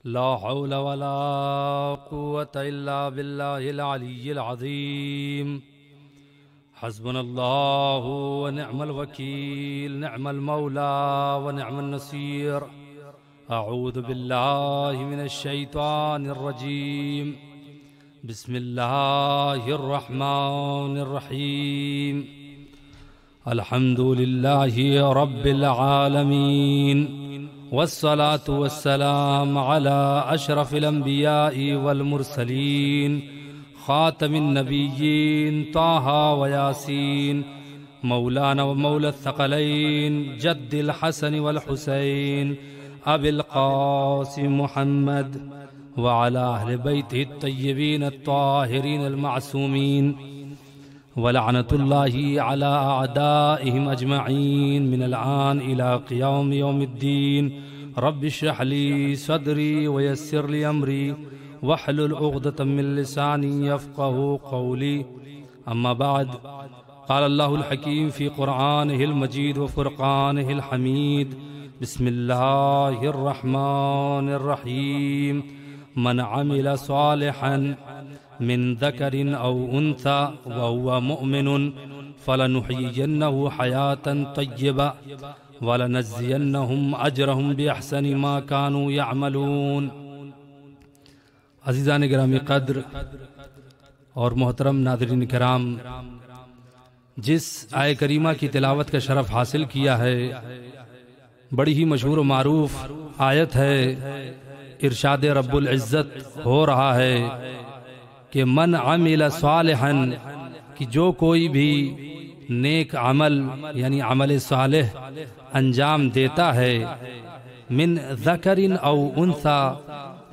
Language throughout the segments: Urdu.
لا حول ولا قوة إلا بالله العلي العظيم. حسبنا الله ونعم الوكيل، نعم المولى ونعم النصير. أعوذ بالله من الشيطان الرجيم. بسم الله الرحمن الرحيم. الحمد لله رب العالمين، والصلاة والسلام على أشرف الأنبياء والمرسلين، خاتم النبيين طه وياسين، مولانا ومولى الثقلين، جد الحسن والحسين، أبي القاسم محمد، وعلى أهل بيته الطيبين الطاهرين المعصومين، ولعنة الله على أعدائهم أجمعين من الآن إلى قيام يوم الدين. رب اشرح لي صدري ويسر لي أمري واحلل عقدة من لساني يفقه قولي. أما بعد، قال الله الحكيم في قرآنه المجيد وفرقانه الحميد. بسم الله الرحمن الرحيم. من عمل صالحا من ذكر أو أنثى وهو مؤمن فلنحيينه حياة طيبة ولنجزينهم أجرهم بأحسن ما كانوا يعملون. عزیزان گرامی قدر اور محترم ناظرین کرام، جس آیہ کریمہ کی تلاوت کا شرف حاصل کیا ہے، بڑی ہی مشہور و معروف آیت ہے. ارشاد رب العزت ہو رہا ہے کہ من عمل صالحا، کہ جو کوئی بھی نیک عمل یعنی عمل صالح انجام دیتا ہے، من ذکر او انثی،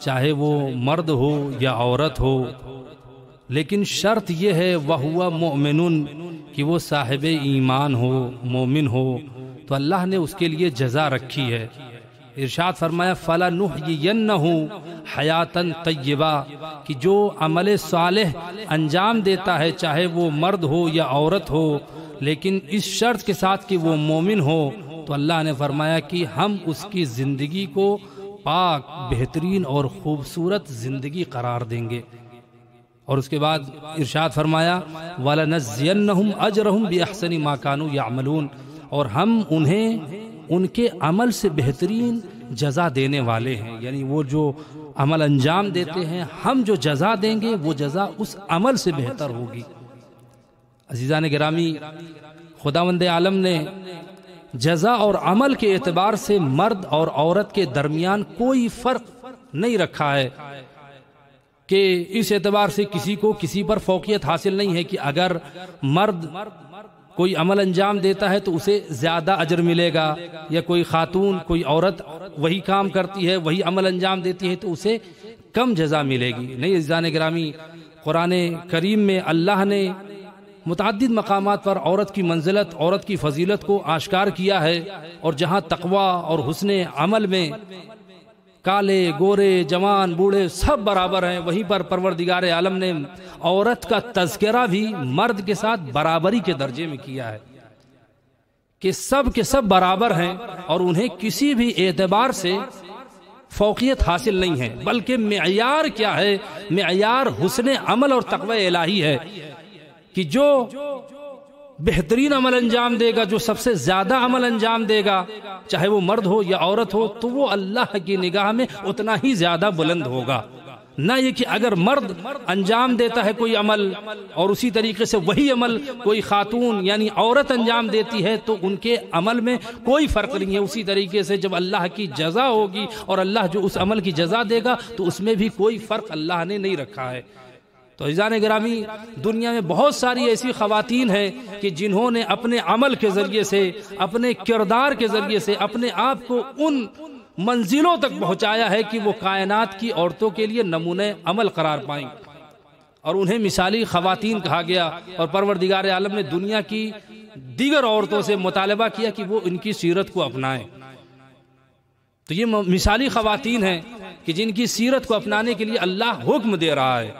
چاہے وہ مرد ہو یا عورت ہو، لیکن شرط یہ ہے وہو مؤمن، کہ وہ صاحب ایمان ہو، مومن ہو، تو اللہ نے اس کے لیے جزا رکھی ہے. ارشاد فرمایا فَلَنُحْيِيَنَّهُ حَيَاةً طَيِّبَةً، کہ جو عمل صالح انجام دیتا ہے، چاہے وہ مرد ہو یا عورت ہو، لیکن اس شرط کے ساتھ کہ وہ مومن ہو، تو اللہ نے فرمایا کہ ہم اس کی زندگی کو پاک، بہترین اور خوبصورت زندگی قرار دیں گے. اور اس کے بعد ارشاد فرمایا وَلَنَجْزِيَنَّهُمْ أَجْرَهُمْ بِأَحْسَنِ مَا كَانُوا يَعْمَلُونَ، اور ہم انہیں ان کے عمل سے بہترین جزا دینے والے ہیں. یعنی وہ جو عمل انجام دیتے ہیں، ہم جو جزا دیں گے وہ جزا اس عمل سے بہتر ہوگی. عزیزان گرامی، خداوند عالم نے جزا اور عمل کے اعتبار سے مرد اور عورت کے درمیان کوئی فرق نہیں رکھا ہے، کہ اس اعتبار سے کسی کو کسی پر فوقیت حاصل نہیں ہے کہ اگر مرد کوئی عمل انجام دیتا ہے تو اسے زیادہ اجر ملے گا، یا کوئی خاتون، کوئی عورت وہی کام کرتی ہے، وہی عمل انجام دیتی ہے تو اسے کم جزا ملے گی. نہیں عزیزان گرامی، قرآن کریم میں اللہ نے متعدد مقامات پر عورت کی منزلت، عورت کی فضیلت کو آشکار کیا ہے، اور جہاں تقوی اور حسن عمل میں کالے، گورے، جوان، بوڑھے سب برابر ہیں، وہیں پر پروردگار عالم نے عورت کا تذکرہ بھی مرد کے ساتھ برابری کے درجے میں کیا ہے، کہ سب کے سب برابر ہیں اور انہیں کسی بھی اعتبار سے فوقیت حاصل نہیں ہے. بلکہ معیار کیا ہے؟ معیار حسن عمل اور تقوی الہی ہے، کہ جو بہترین عمل انجام دے گا، جو سب سے زیادہ عمل انجام دے گا، چاہے وہ مرد ہو یا عورت ہو، تو وہ اللہ کی نگاہ میں اتنا ہی زیادہ بلند ہوگا. نہ یہ کہ اگر مرد انجام دیتا ہے کوئی عمل اور اسی طریقے سے وہی عمل کوئی خاتون یعنی عورت انجام دیتی ہے، تو ان کے عمل میں کوئی فرق نہیں ہے. اسی طریقے سے جب اللہ کی جزا ہوگی اور اللہ جو اس عمل کی جزا دے گا، تو اس میں بھی کوئی فرق اللہ نے نہیں رکھا ہے. تو عزیزان گرامی، دنیا میں بہت ساری ایسی خواتین ہیں کہ جنہوں نے اپنے عمل کے ذریعے سے، اپنے کردار کے ذریعے سے اپنے آپ کو ان منزلوں تک پہنچایا ہے کہ وہ کائنات کی عورتوں کے لیے نمونہ عمل قرار پائیں، اور انہیں مثالی خواتین کہا گیا. اور پروردگار عالم نے دنیا کی دیگر عورتوں سے مطالبہ کیا کہ وہ ان کی سیرت کو اپنائیں. تو یہ مثالی خواتین ہیں کہ جن کی سیرت کو اپنانے کے لیے اللہ حکم دے رہا ہے.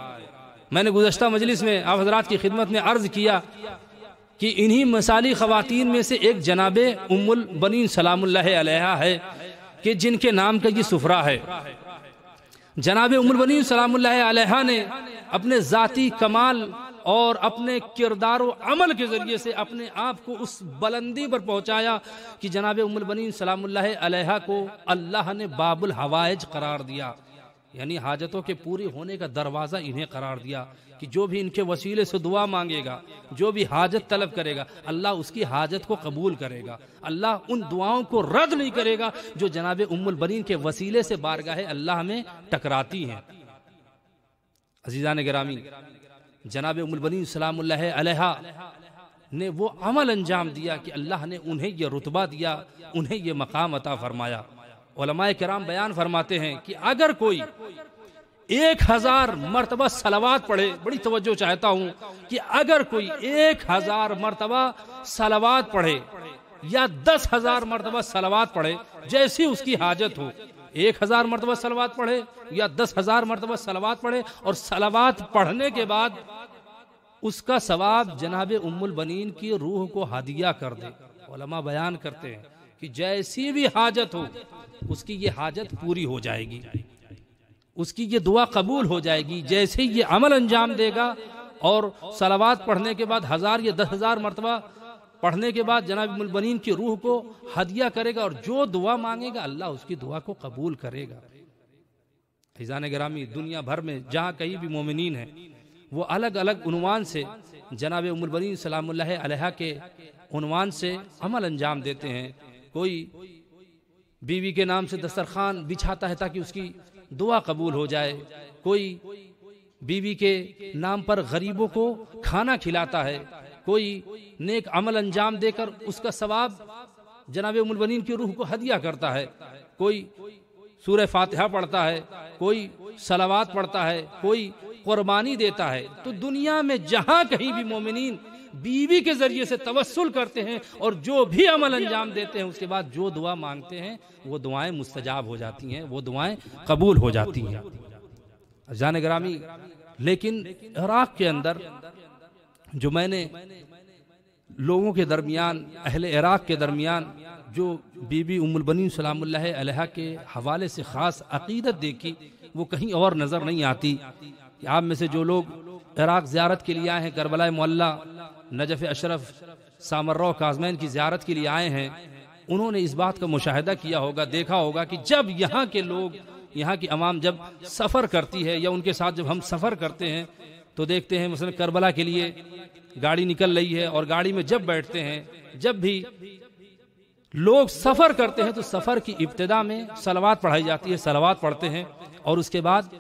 میں نے گزشتہ مجلس میں آپ حضرات کی خدمت میں عرض کیا کہ انہی مثالی خواتین میں سے ایک جناب ام البنین سلام اللہ علیہا ہے کہ جن کے نام کا یہ سفرہ ہے. جناب ام البنین سلام اللہ علیہا نے اپنے ذاتی کمال اور اپنے کردار و عمل کے ذریعے سے اپنے آپ کو اس بلندی پر پہنچایا کہ جناب ام البنین سلام اللہ علیہا کو اللہ نے باب الحوائج قرار دیا، یعنی حاجتوں کے پوری ہونے کا دروازہ انہیں قرار دیا کہ جو بھی ان کے وسیلے سے دعا مانگے گا، جو بھی حاجت طلب کرے گا، اللہ اس کی حاجت کو قبول کرے گا، اللہ ان دعاؤں کو رد نہیں کرے گا جو جناب ام البنین کے وسیلے سے بارگاہ اللہ میں ٹکراتی ہیں۔ عزیزان گرامی، جناب ام البنین سلام اللہ علیہا نے وہ عمل انجام دیا کہ اللہ نے انہیں یہ رتبہ دیا، انہیں یہ مقام عطا فرمایا۔ علماء کرام بیان فرماتے ہیں کہ اگر کوئی 1000 مرتبہ صلوات پڑھے، بڑی توجہ چاہتا ہوں کہ اگر کوئی 1000 مرتبہ صلوات پڑھے یا 10,000 مرتبہ صلوات پڑھے، جیسی اس کی حاجت ہو، 1000 مرتبہ صلوات پڑھے یا 10,000 مرتبہ صلوات پڑھے، اور صلوات پڑھنے کے بعد اس کا ثواب جناب ام البنین کی روح کو ہدیہ کر دے۔ علماء بیان کرتے ہیں کہ جیسی بھی حاجت ہو اس کی یہ حاجت پوری ہو جائے گی، اس کی یہ دعا قبول ہو جائے گی، جیسے یہ عمل انجام دے گا اور صلوات پڑھنے کے بعد 1000 یا 10,000 مرتبہ پڑھنے کے بعد جناب ام البنین کی روح کو ہدیہ کرے گا، اور جو دعا مانگے گا اللہ اس کی دعا کو قبول کرے گا۔ عزیزان گرامی، دنیا بھر میں جہاں کہیں بھی مومنین ہیں وہ الگ الگ عنوان سے جناب ام البنین سلام اللہ علیہا کے عنوان سے عمل انجام دیتے ہیں۔ کوئی بیوی کے نام سے دسترخوان بچھاتا ہے تاکہ اس کی دعا قبول ہو جائے، کوئی بیوی کے نام پر غریبوں کو کھانا کھلاتا ہے، کوئی نیک عمل انجام دے کر اس کا ثواب جناب ام البنین کی روح کو ہدیہ کرتا ہے، کوئی سورہ فاتحہ پڑھتا ہے، کوئی صلوات پڑھتا ہے، کوئی قربانی دیتا ہے۔ تو دنیا میں جہاں کہیں بھی مومنین بیوی کے ذریعے سے توسل کرتے ہیں اور جو بھی عمل انجام دیتے ہیں، اس کے بعد جو دعا مانگتے ہیں وہ دعائیں مستجاب ہو جاتی ہیں، وہ دعائیں قبول ہو جاتی ہیں۔ جان گرامی، لیکن عراق کے اندر جو میں نے لوگوں کے درمیان، اہل عراق کے درمیان جو بی بی ام البنین سلام اللہ علیہا کے حوالے سے خاص عقیدت دیکھی، وہ کہیں اور نظر نہیں آتی۔ کہ آپ میں سے جو لوگ عراق زیارت کے لیے آئے ہیں، کربلا معلیٰ، نجف اشرف، سامراء کاظمین کی زیارت کے لیے آئے ہیں، انہوں نے اس بات کا مشاہدہ کیا ہوگا، دیکھا ہوگا کہ جب یہاں کے لوگ، یہاں کی عوام جب سفر کرتی ہے یا ان کے ساتھ جب ہم سفر کرتے ہیں تو دیکھتے ہیں مثلا کربلا کے لیے گاڑی نکل رہی ہے، اور گاڑی میں جب بیٹھتے ہیں، جب بھی لوگ سفر کرتے ہیں تو سفر کی ابتدا میں صلوات پڑھائی جاتی ہے، صلوات پڑھتے ہیں، اور اس کے بعد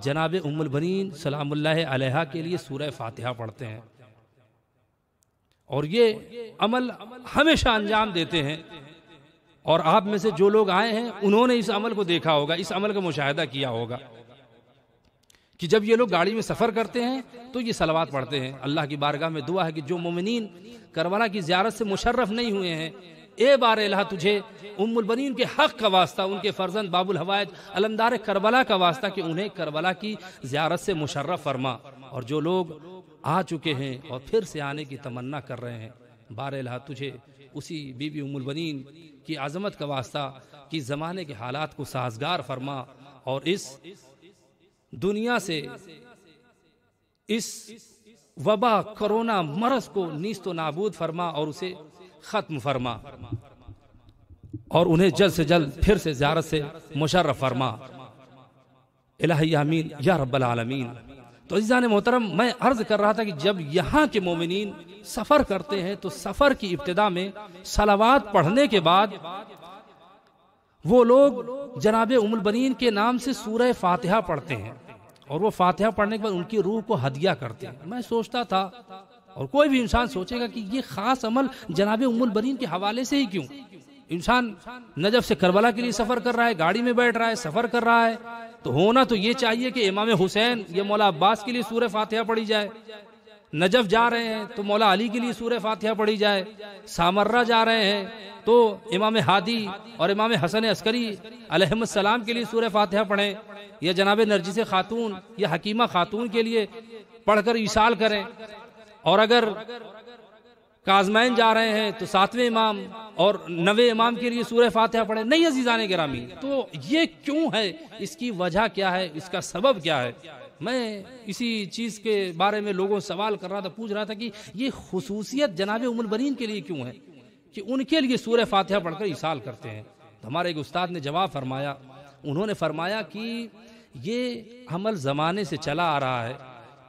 جناب ام البنین سلام اللہ علیہا کے لیے سورہ فاتحہ پڑھتے ہیں، اور یہ عمل ہمیشہ انجام دیتے ہیں۔ اور آپ میں سے جو لوگ آئے ہیں انہوں نے اس عمل کو دیکھا ہوگا، اس عمل کا مشاہدہ کیا ہوگا کہ جب یہ لوگ گاڑی میں سفر کرتے ہیں تو یہ صلوات پڑھتے ہیں۔ اللہ کی بارگاہ میں دعا ہے کہ جو مومنین کربلا کی زیارت سے مشرف نہیں ہوئے ہیں، اے بار الہ تجھے ام البنین کے حق کا واسطہ، ان کے فرزند باب الحوائج علمدار کربلا کا واسطہ کہ انہیں کربلا کی زیارت سے مشرف فرما، اور جو لوگ آ چکے ہیں اور پھر سے آنے کی تمنا کر رہے ہیں، بار الہ تجھے اسی بی بی ام البنین کی عظمت کا واسطہ کہ زمانے کے حالات کو سازگار فرما، اور اس دنیا سے اس وبا کرونا مرض کو نیست و نابود فرما اور اسے ختم فرما، اور انہیں جلد سے جلد پھر سے زیارت سے مشرف فرما۔ الہی آمین یا رب العالمین۔ تو عزیزان محترم، میں عرض کر رہا تھا کہ جب یہاں کے مومنین سفر کرتے ہیں تو سفر کی ابتدا میں صلوات پڑھنے کے بعد وہ لوگ جناب ام البنین کے نام سے سورہ فاتحہ پڑھتے ہیں، اور وہ فاتحہ پڑھنے کے بعد ان کی روح کو ہدیہ کرتے ہیں۔ میں سوچتا تھا، اور کوئی بھی انسان سوچے گا کہ یہ خاص عمل جناب ام البنین کے حوالے سے ہی کیوں؟ انسان نجف سے کربلا کے لیے سفر کر رہا ہے، گاڑی میں بیٹھ رہا ہے، سفر کر رہا ہے، تو ہونا تو یہ چاہیے کہ امام حسین یا مولا عباس کے لیے سورہ فاتحہ پڑھی جائے، نجف جا رہے ہیں تو مولا علی کے لیے سورہ فاتحہ پڑھی جائے، سامرہ جا رہے ہیں تو امام ہادی اور امام حسن عسکری علیہم السلام کے لیے سورہ فاتحہ پڑھیں، یا جناب نرجس خاتون یا حکیمہ خاتون کے لیے پڑھ کر ایصال کریں، اور اگر کاظمین جا رہے ہیں تو 7ویں امام اور نوے امام کے لیے سورہ فاتحہ پڑھیں؟ نہیں عزیزان گرامی، تو یہ کیوں ہے؟ اس کی وجہ کیا ہے؟ اس کا سبب کیا ہے؟ میں اسی چیز کے بارے میں لوگوں سے سوال کر رہا تھا، پوچھ رہا تھا کہ یہ خصوصیت جناب ام البنین کے لیے کیوں ہے کہ ان کے لیے سورہ فاتحہ پڑھ کر ایصال کرتے ہیں؟ تو ہمارے ایک استاد نے جواب فرمایا، انہوں نے فرمایا کہ یہ عمل زمانے سے چلا آ رہا ہے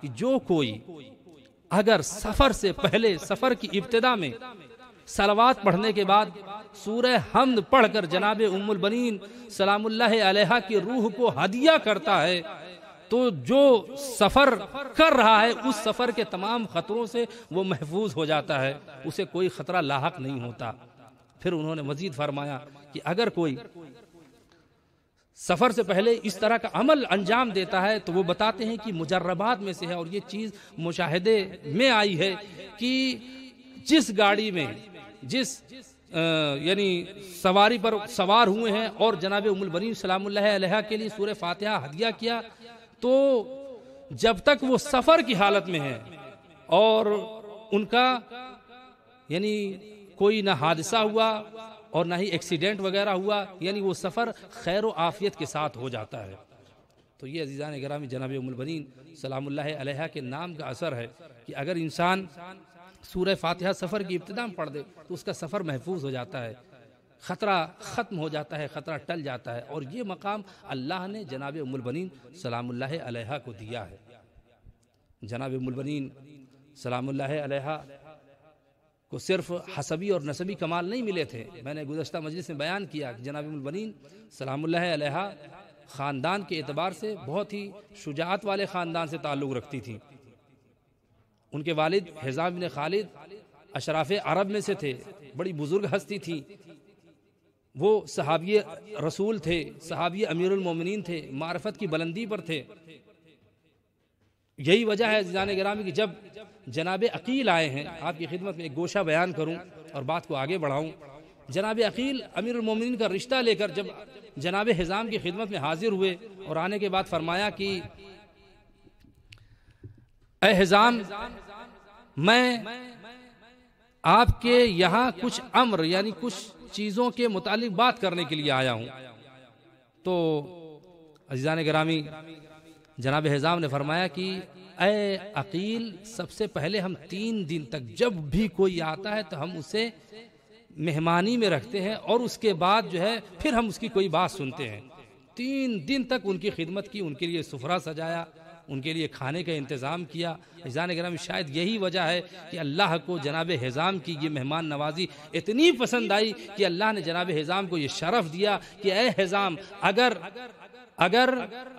کہ جو کوئی اگر سفر سے پہلے، سفر کی ابتدا میں صلوات پڑھنے کے بعد سورہ حمد پڑھ کر جناب ام البنین سلام اللہ علیہا کی روح کو ہدیہ کرتا ہے، تو جو سفر کر رہا ہے اس سفر کے تمام خطروں سے وہ محفوظ ہو جاتا ہے، اسے کوئی خطرہ لاحق نہیں ہوتا۔ پھر انہوں نے مزید فرمایا کہ اگر کوئی سفر سے پہلے اس طرح کا عمل انجام دیتا ہے تو وہ بتاتے ہیں کہ مجربات میں سے ہے، اور یہ چیز مشاہدے میں آئی ہے کہ جس گاڑی میں یعنی سواری پر سوار ہوئے ہیں اور جناب ام البنین سلام اللہ علیہا کے لیے سورہ فاتحہ ہدیہ کیا، تو جب تک وہ سفر کی حالت میں ہے اور ان کا یعنی کوئی نہ حادثہ ہوا اور نہ ہی ایکسیڈنٹ وغیرہ ہوا، یعنی وہ سفر خیر و عافیت کے ساتھ ہو جاتا ہے۔ تو یہ عزیزان گرامی جناب ام البنین سلام اللہ علیہا کے نام کا اثر ہے کہ اگر انسان سورہ فاتحہ سفر کی ابتدا میں پڑھ دے تو اس کا سفر محفوظ ہو جاتا ہے، خطرہ ختم ہو جاتا ہے، خطرہ ٹل جاتا ہے، اور یہ مقام اللہ نے جناب ام البنین سلام اللہ علیہا کو دیا ہے۔ جناب ام البنین سلام اللہ علیہا کو صرف حسبی اور نسبی کمال نہیں ملے تھے، میں نے گزشتہ مجلس میں بیان کیا کہ جناب ام البنین سلام اللہ علیہا خاندان کے اعتبار سے بہت ہی شجاعت والے خاندان سے تعلق رکھتی تھیں۔ ان کے والد حزام بن خالد اشراف عرب میں سے تھے، بڑی بزرگ ہستی تھی، وہ صحابی رسول تھے، صحابی امیر المومنین تھے، معرفت کی بلندی پر تھے۔ یہی وجہ ہے عزیزان گرامی کہ جب جناب عقیل آئے ہیں، آپ کی خدمت میں ایک گوشہ بیان کروں اور بات کو آگے بڑھاؤں۔ جناب عقیل امیر المومنین کا رشتہ لے کر جب جناب حزام کی خدمت میں حاضر ہوئے اور آنے کے بعد فرمایا کہ اے حزام، میں آپ کے یہاں کچھ امر یعنی کچھ چیزوں کے متعلق بات کرنے کے لیے آیا ہوں۔ تو عزیزان گرامی جناب حزام نے فرمایا کہ اے عقیل، سب سے پہلے ہم 3 دن تک جب بھی کوئی آتا ہے تو ہم اسے مہمانی میں رکھتے ہیں، اور اس کے بعد جو ہے پھر ہم اس کی کوئی بات سنتے ہیں۔ 3 دن تک ان کی خدمت کی، ان کے لیے سفرہ سجایا، ان کے لیے کھانے کا انتظام کیا۔ عزیزان گرامی شاید یہی وجہ ہے کہ اللہ کو جناب حزام کی یہ مہمان نوازی اتنی پسند آئی کہ اللہ نے جناب حزام کو یہ شرف دیا کہ اے حزام، اگر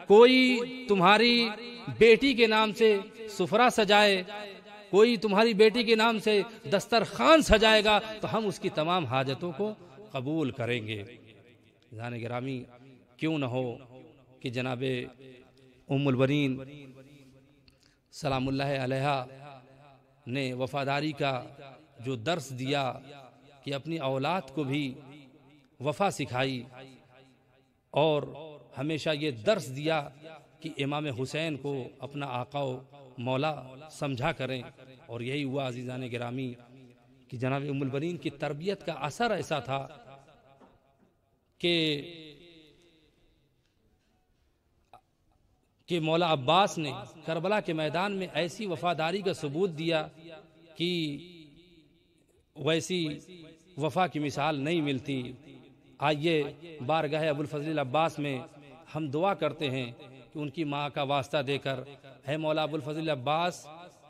کوئی تمہاری بیٹی کے نام سے سفرہ سجائے، کوئی تمہاری بیٹی کے نام سے دسترخوان سجائے گا تو ہم اس کی تمام حاجتوں کو قبول کریں گے۔ عزیزان گرامی کیوں نہ ہو کہ جناب ام البنین سلام اللہ علیہا نے وفاداری کا جو درس دیا کہ اپنی اولاد کو بھی وفا سکھائی، اور ہمیشہ یہ درس دیا کہ امام حسین کو اپنا آقا و مولا سمجھا کریں، اور یہی ہوا عزیزان گرامی کہ جناب ام البنین کی تربیت کا اثر ایسا تھا کہ مولا عباس نے کربلا کے میدان میں ایسی وفاداری کا ثبوت دیا کہ ویسی وفا کی مثال نہیں ملتی۔ آئیے بارگاہ ابوالفضل عباس میں ہم دعا کرتے ہیں کہ ان کی ماں کا واسطہ دے کر، اے مولا ابوالفضل عباس،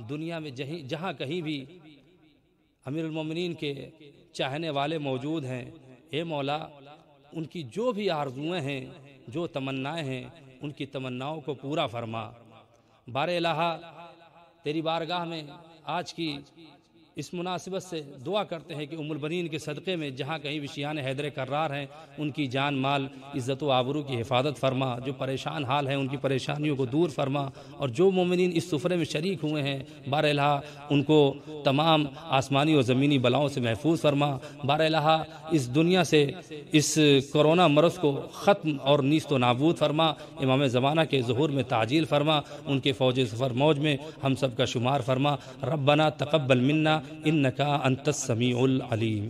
دنیا میں جہاں کہیں بھی امیر المومنین کے چاہنے والے موجود ہیں، اے مولا ان کی جو بھی آرزویں ہیں، جو تمنائیں ہیں، ان کی تمناؤں کو پورا فرما۔ بار الہ تیری بارگاہ میں آج کی اس مناسبت سے دعا کرتے ہیں کہ ام البنین کے صدقے میں جہاں کہیں بھی شیعان حیدر کرار ہیں، ان کی جان مال عزت و آبرو کی حفاظت فرما، جو پریشان حال ہیں ان کی پریشانیوں کو دور فرما، اور جو مومنین اس سفرے میں شریک ہوئے ہیں بار الہ ان کو تمام آسمانی و زمینی بلاؤں سے محفوظ فرما۔ بار الہ اس دنیا سے اس کرونا مرض کو ختم اور نیست و نابود فرما، امام زمانہ کے ظہور میں تعجیل فرما، ان کے فوج سفر موج میں ہم سب کا شمار فرما۔ ربنا تقبل منا انکا انت السمیع العلیم۔